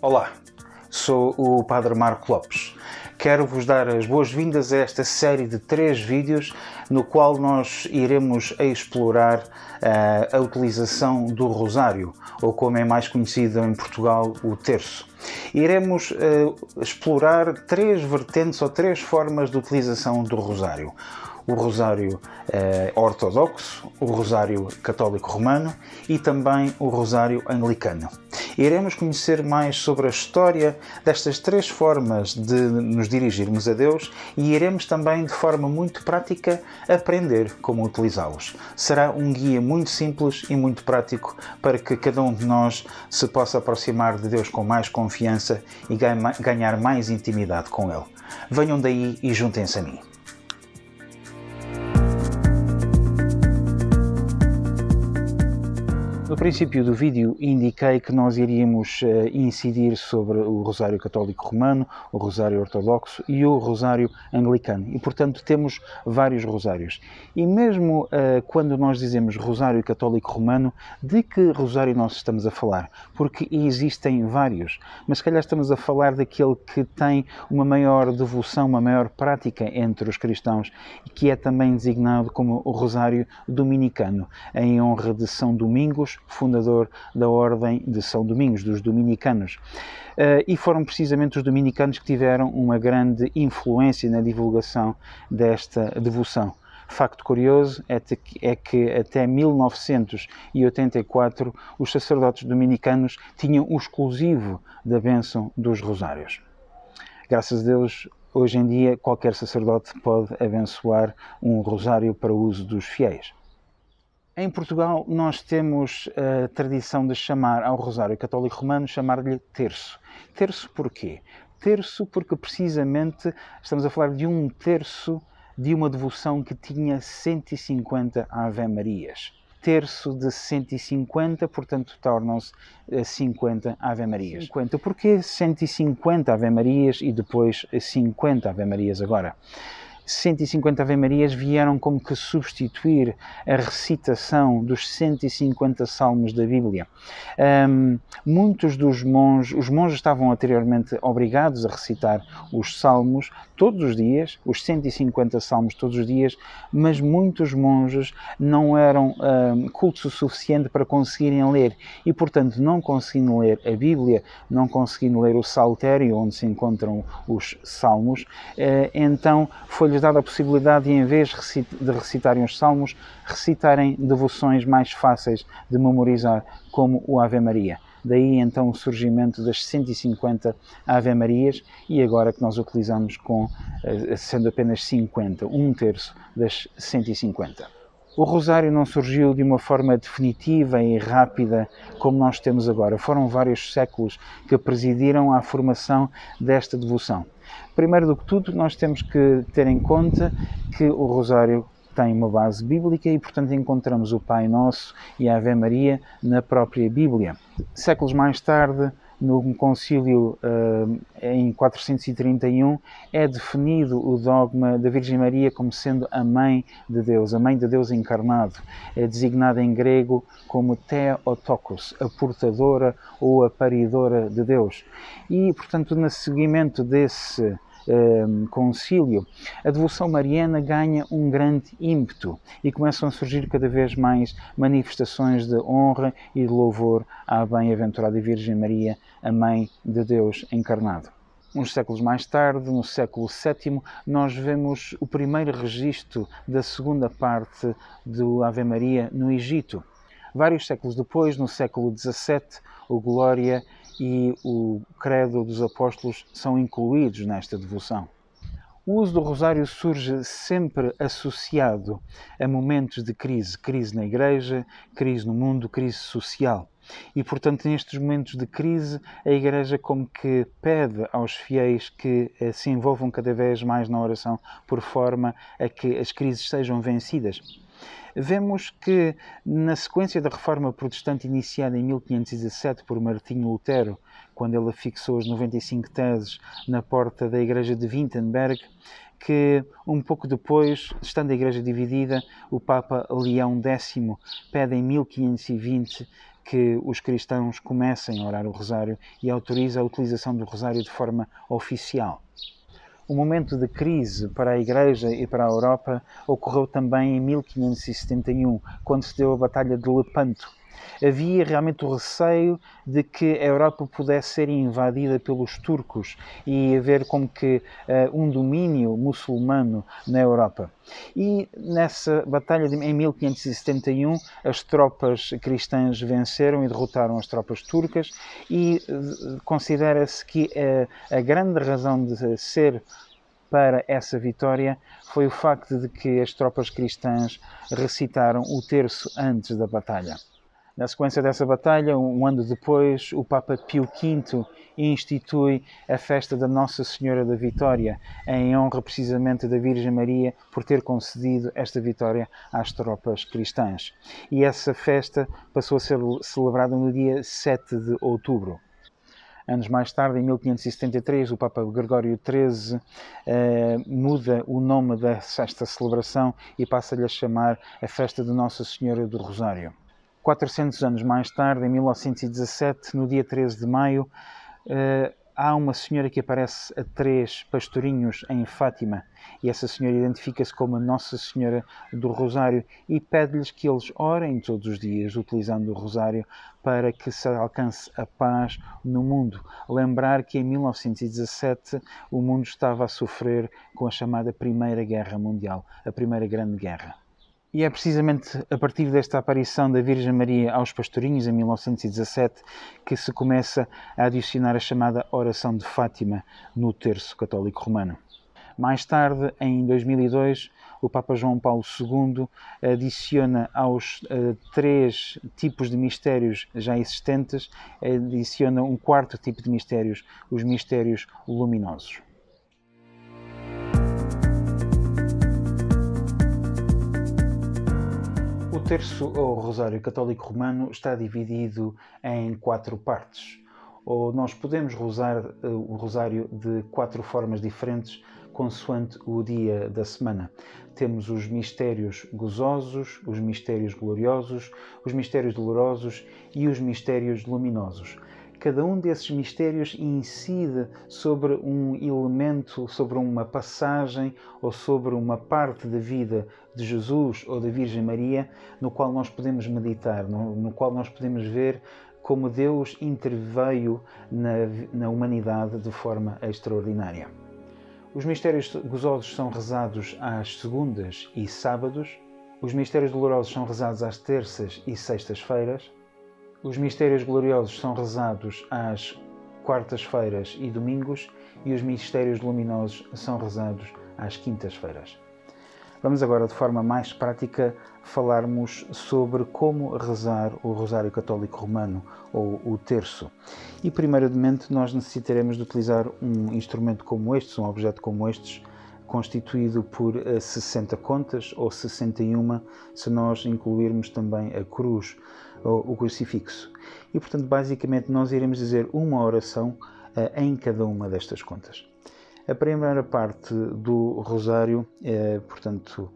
Olá, sou o Padre Marco Lopes. Quero-vos dar as boas-vindas a esta série de 3 vídeos no qual nós iremos explorar a utilização do rosário, ou como é mais conhecido em Portugal, o terço. Iremos explorar 3 vertentes ou 3 formas de utilização do rosário. O rosário ortodoxo, o rosário católico romano e também o rosário anglicano. Iremos conhecer mais sobre a história destas 3 formas de nos dirigirmos a Deus e iremos também, de forma muito prática, aprender como utilizá-los. Será um guia muito simples e muito prático para que cada um de nós se possa aproximar de Deus com mais confiança e ganhar mais intimidade com Ele. Venham daí e juntem-se a mim. No princípio do vídeo indiquei que nós iríamos incidir sobre o rosário católico romano, o rosário ortodoxo e o rosário anglicano. E, portanto, temos vários rosários. E mesmo quando nós dizemos rosário católico romano, de que rosário nós estamos a falar? Porque existem vários, mas se calhar estamos a falar daquele que tem uma maior devoção, uma maior prática entre os cristãos, que é também designado como o rosário dominicano, em honra de São Domingos, fundador da Ordem de São Domingos, dos dominicanos. E foram precisamente os dominicanos que tiveram uma grande influência na divulgação desta devoção. Facto curioso é que até 1984 os sacerdotes dominicanos tinham o exclusivo da bênção dos rosários. Graças a Deus, hoje em dia qualquer sacerdote pode abençoar um rosário para o uso dos fiéis. Em Portugal, nós temos a tradição de chamar ao rosário católico romano, chamar-lhe terço. Terço porquê? Terço porque precisamente estamos a falar de um terço de uma devoção que tinha 150 Ave-Marias. Terço de 150, portanto, tornam-se 50 Ave-Marias. 50. Porquê 150 Ave-Marias e depois 50 Ave-Marias agora? 150 Ave-Marias vieram como que substituir a recitação dos 150 salmos da Bíblia. Muitos dos monges, os monges estavam anteriormente obrigados a recitar os salmos todos os dias, os 150 salmos todos os dias, mas muitos monges não eram cultos o suficiente para conseguirem ler e, portanto, não conseguindo ler a Bíblia, não conseguindo ler o Saltério, onde se encontram os salmos, então foi-lhes dada a possibilidade de, em vez de recitarem os salmos, recitarem devoções mais fáceis de memorizar, como o Ave Maria. Daí então o surgimento das 150 Ave-Marias e agora que nós utilizamos sendo apenas 50, um terço das 150. O rosário não surgiu de uma forma definitiva e rápida como nós temos agora. Foram vários séculos que presidiram à formação desta devoção. Primeiro do que tudo, nós temos que ter em conta que o rosário tem uma base bíblica e, portanto, encontramos o Pai Nosso e a Ave Maria na própria Bíblia. Séculos mais tarde, no concílio em 431, é definido o dogma da Virgem Maria como sendo a Mãe de Deus encarnado. É designada em grego como Theotokos, a portadora ou a paridora de Deus. E, portanto, no seguimento desse concílio, a devoção mariana ganha um grande ímpeto e começam a surgir cada vez mais manifestações de honra e de louvor à bem-aventurada Virgem Maria, a Mãe de Deus encarnado. Uns séculos mais tarde, no século VII, nós vemos o primeiro registro da segunda parte do Ave Maria no Egito. Vários séculos depois, no século XVII, o Glória e o Credo dos Apóstolos são incluídos nesta devoção. O uso do rosário surge sempre associado a momentos de crise. Crise na Igreja, crise no mundo, crise social. E, portanto, nestes momentos de crise, a Igreja como que pede aos fiéis que se envolvam cada vez mais na oração, por forma a que as crises sejam vencidas. Vemos que, na sequência da Reforma Protestante iniciada em 1517 por Martinho Lutero, quando ele fixou as 95 teses na porta da Igreja de Wittenberg, que um pouco depois, estando a Igreja dividida, o Papa Leão X pede em 1520 que os cristãos comecem a orar o rosário e autoriza a utilização do rosário de forma oficial. O momento de crise para a Igreja e para a Europa ocorreu também em 1571, quando se deu a Batalha de Lepanto. Havia realmente o receio de que a Europa pudesse ser invadida pelos turcos e haver como que um domínio muçulmano na Europa. E nessa batalha em 1571 as tropas cristãs venceram e derrotaram as tropas turcas e considera-se que a grande razão de ser para essa vitória foi o facto de que as tropas cristãs recitaram o terço antes da batalha. Na sequência dessa batalha, um ano depois, o Papa Pio V institui a festa da Nossa Senhora da Vitória, em honra precisamente da Virgem Maria por ter concedido esta vitória às tropas cristãs. E essa festa passou a ser celebrada no dia 7 de outubro. Anos mais tarde, em 1573, o Papa Gregório XIII muda o nome desta celebração e passa-lhe a chamar a Festa de Nossa Senhora do Rosário. 400 anos mais tarde, em 1917, no dia 13 de maio, há uma senhora que aparece a 3 pastorinhos em Fátima e essa senhora identifica-se como a Nossa Senhora do Rosário e pede-lhes que eles orem todos os dias utilizando o Rosário para que se alcance a paz no mundo. Lembrar que em 1917 o mundo estava a sofrer com a chamada Primeira Guerra Mundial, a Primeira Grande Guerra. E é precisamente a partir desta aparição da Virgem Maria aos pastorinhos, em 1917, que se começa a adicionar a chamada Oração de Fátima no terço católico romano. Mais tarde, em 2002, o Papa João Paulo II adiciona aos 3 tipos de mistérios já existentes, adiciona um 4º tipo de mistérios, os mistérios luminosos. O terço ou rosário católico romano está dividido em 4 partes. Ou nós podemos rezar o rosário de 4 formas diferentes, consoante o dia da semana. Temos os mistérios gozosos, os mistérios gloriosos, os mistérios dolorosos e os mistérios luminosos. Cada um desses mistérios incide sobre um elemento, sobre uma passagem ou sobre uma parte da vida de Jesus ou da Virgem Maria, no qual nós podemos meditar, no qual nós podemos ver como Deus interveio na humanidade de forma extraordinária. Os mistérios gozosos são rezados às segundas e sábados, os mistérios dolorosos são rezados às terças e sextas-feiras, os mistérios gloriosos são rezados às quartas-feiras e domingos e os mistérios luminosos são rezados às quintas-feiras. Vamos agora, de forma mais prática, falarmos sobre como rezar o Rosário Católico Romano, ou o terço. E, primeiramente, nós necessitaremos de utilizar um instrumento como este, um objeto como este, constituído por 60 contas, ou 61, se nós incluirmos também a cruz, ou o crucifixo. E, portanto, basicamente, nós iremos dizer uma oração em cada uma destas contas. A primeira parte do rosário, portanto,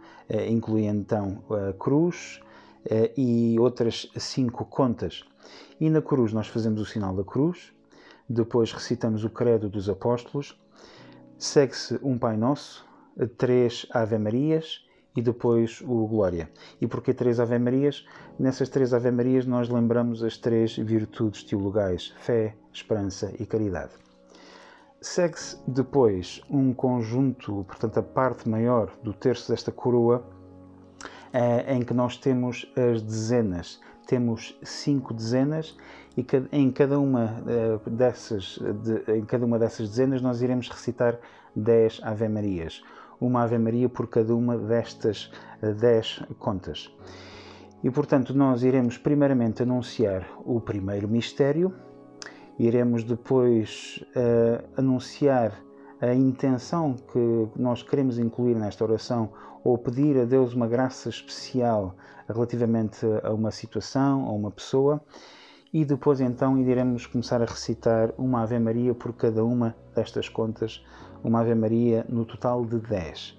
inclui então a cruz e outras 5 contas. E na cruz nós fazemos o sinal da cruz, depois recitamos o Credo dos Apóstolos, segue-se um Pai Nosso, 3 Ave-Marias e depois o Glória. E porquê 3 Ave-Marias? Nessas 3 Ave-Marias nós lembramos as 3 virtudes teologais, fé, esperança e caridade. Segue-se depois um conjunto, portanto a parte maior do terço desta coroa, em que nós temos as dezenas. Temos 5 dezenas e em cada uma dessas dezenas nós iremos recitar 10 Ave-Marias. Uma Ave-Maria por cada uma destas 10 contas. E portanto nós iremos primeiramente anunciar o primeiro mistério. Iremos depois anunciar a intenção que nós queremos incluir nesta oração ou pedir a Deus uma graça especial relativamente a uma situação ou uma pessoa e depois então iremos começar a recitar uma Ave-Maria por cada uma destas contas, uma Ave-Maria no total de 10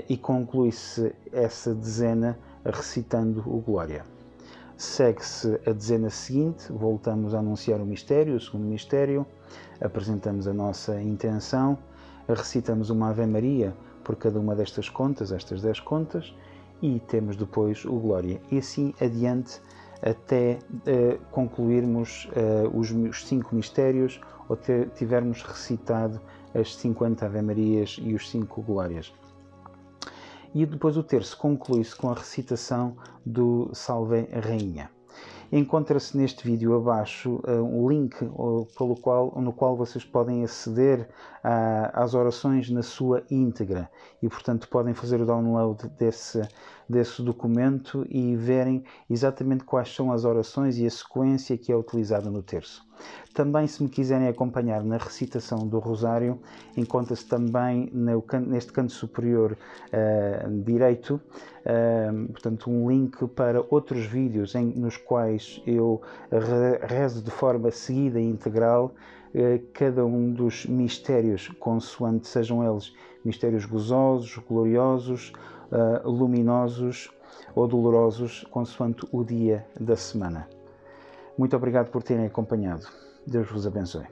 e conclui-se essa dezena recitando o Glória. segue-se a dezena seguinte, voltamos a anunciar o mistério, o segundo mistério, apresentamos a nossa intenção, recitamos uma Ave Maria por cada uma destas contas, estas 10 contas, e temos depois o Glória. E assim adiante até concluirmos os 5 mistérios ou tivermos recitado as 50 Ave Marias e os 5 Glórias. E depois o terço conclui-se com a recitação do Salve Rainha. Encontra-se neste vídeo abaixo um link no qual vocês podem aceder às orações na sua íntegra e, portanto, podem fazer o download desse documento e verem exatamente quais são as orações e a sequência que é utilizada no terço. Também, se me quiserem acompanhar na recitação do Rosário, encontra-se também neste canto superior direito, portanto, um link para outros vídeos nos quais eu rezo de forma seguida e integral cada um dos mistérios, consoante sejam eles mistérios gozosos, gloriosos, luminosos ou dolorosos, consoante o dia da semana. Muito obrigado por terem acompanhado. Deus vos abençoe.